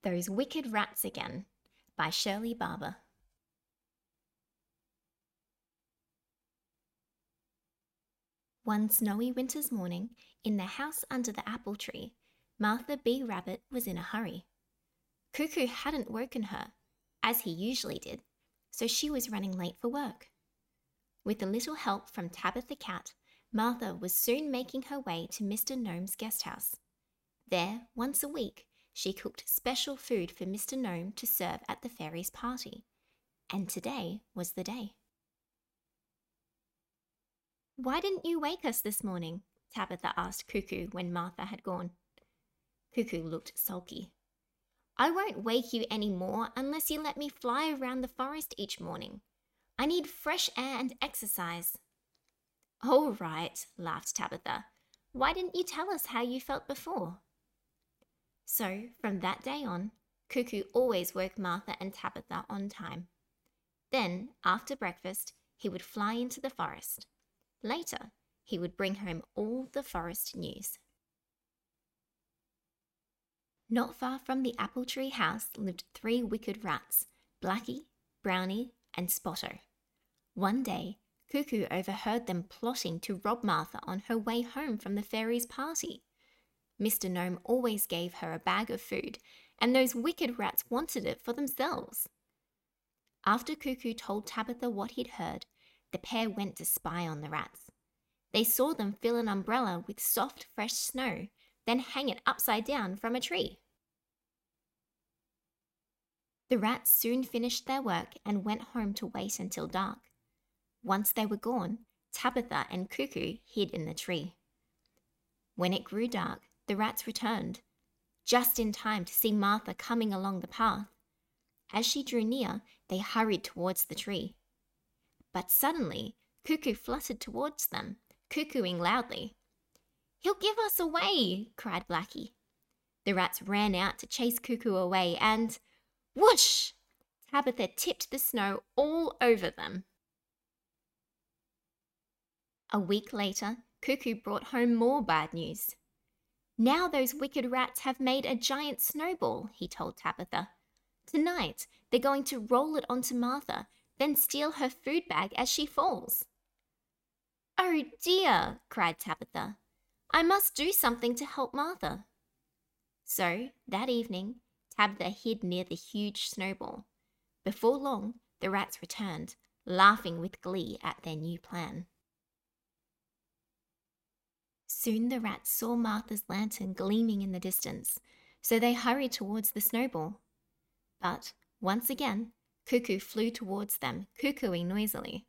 Those Wicked Rats Again by Shirley Barber. One snowy winter's morning, in the house under the apple tree, Martha B. Rabbit was in a hurry. Cuckoo hadn't woken her, as he usually did, so she was running late for work. With a little help from Tabitha Cat, Martha was soon making her way to Mr. Gnome's guest house. There, once a week, she cooked special food for Mr. Gnome to serve at the fairies' party. And today was the day. "Why didn't you wake us this morning?" Tabitha asked Cuckoo when Martha had gone. Cuckoo looked sulky. "I won't wake you any more unless you let me fly around the forest each morning. I need fresh air and exercise." "All right," laughed Tabitha. "Why didn't you tell us how you felt before?" So, from that day on, Cuckoo always woke Martha and Tabitha on time. Then, after breakfast, he would fly into the forest. Later, he would bring home all the forest news. Not far from the apple tree house lived 3 wicked rats, Blackie, Brownie, and Spotto. One day, Cuckoo overheard them plotting to rob Martha on her way home from the fairies' party. Mr. Gnome always gave her a bag of food, and those wicked rats wanted it for themselves. After Cuckoo told Tabitha what he'd heard, the pair went to spy on the rats. They saw them fill an umbrella with soft, fresh snow, then hang it upside down from a tree. The rats soon finished their work and went home to wait until dark. Once they were gone, Tabitha and Cuckoo hid in the tree. When it grew dark, the rats returned, just in time to see Martha coming along the path. As she drew near, they hurried towards the tree. But suddenly, Cuckoo fluttered towards them, cuckooing loudly. "He'll give us away!" cried Blackie. The rats ran out to chase Cuckoo away and, whoosh! Tabitha tipped the snow all over them. A week later, Cuckoo brought home more bad news. "Now those wicked rats have made a giant snowball," he told Tabitha. "Tonight, they're going to roll it onto Martha, then steal her food bag as she falls." "Oh dear," cried Tabitha. "I must do something to help Martha." So, that evening, Tabitha hid near the huge snowball. Before long, the rats returned, laughing with glee at their new plan. Soon the rats saw Martha's lantern gleaming in the distance, so they hurried towards the snowball. But, once again, Cuckoo flew towards them, cuckooing noisily.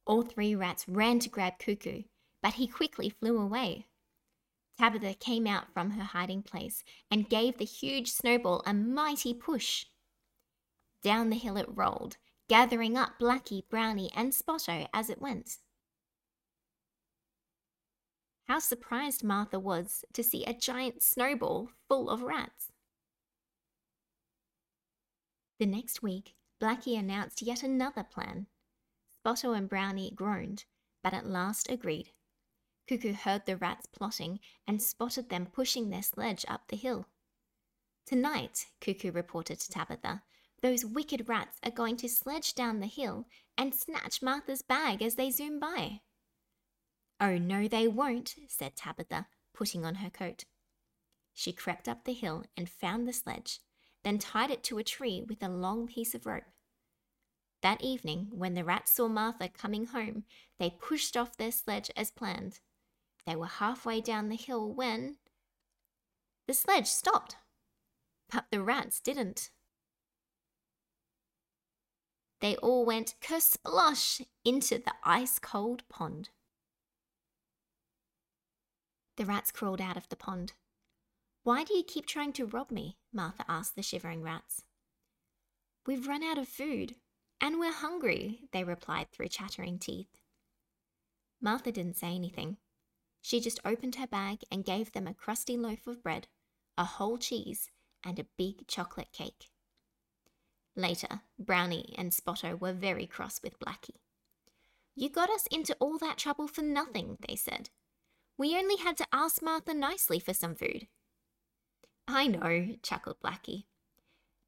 All 3 rats ran to grab Cuckoo, but he quickly flew away. Tabitha came out from her hiding place and gave the huge snowball a mighty push. Down the hill it rolled, gathering up Blackie, Brownie, and Spotto as it went. How surprised Martha was to see a giant snowball full of rats. The next week, Blackie announced yet another plan. Spotto and Brownie groaned, but at last agreed. Cuckoo heard the rats plotting and spotted them pushing their sledge up the hill. "Tonight," Cuckoo reported to Tabitha, "those wicked rats are going to sledge down the hill and snatch Martha's bag as they zoom by." "Oh, no, they won't," said Tabitha, putting on her coat. She crept up the hill and found the sledge, then tied it to a tree with a long piece of rope. That evening, when the rats saw Martha coming home, they pushed off their sledge as planned. They were halfway down the hill when the sledge stopped, but the rats didn't. They all went kersplosh into the ice-cold pond. The rats crawled out of the pond. "Why do you keep trying to rob me?" Martha asked the shivering rats. "We've run out of food, and we're hungry," they replied through chattering teeth. Martha didn't say anything. She just opened her bag and gave them a crusty loaf of bread, a whole cheese, and a big chocolate cake. Later, Brownie and Spotto were very cross with Blackie. "You got us into all that trouble for nothing," they said. "We only had to ask Martha nicely for some food." "I know," chuckled Blackie.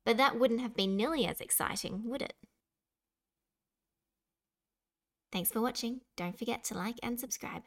But that wouldn't have been nearly as exciting, would it? Thanks for watching. Don't forget to like and subscribe.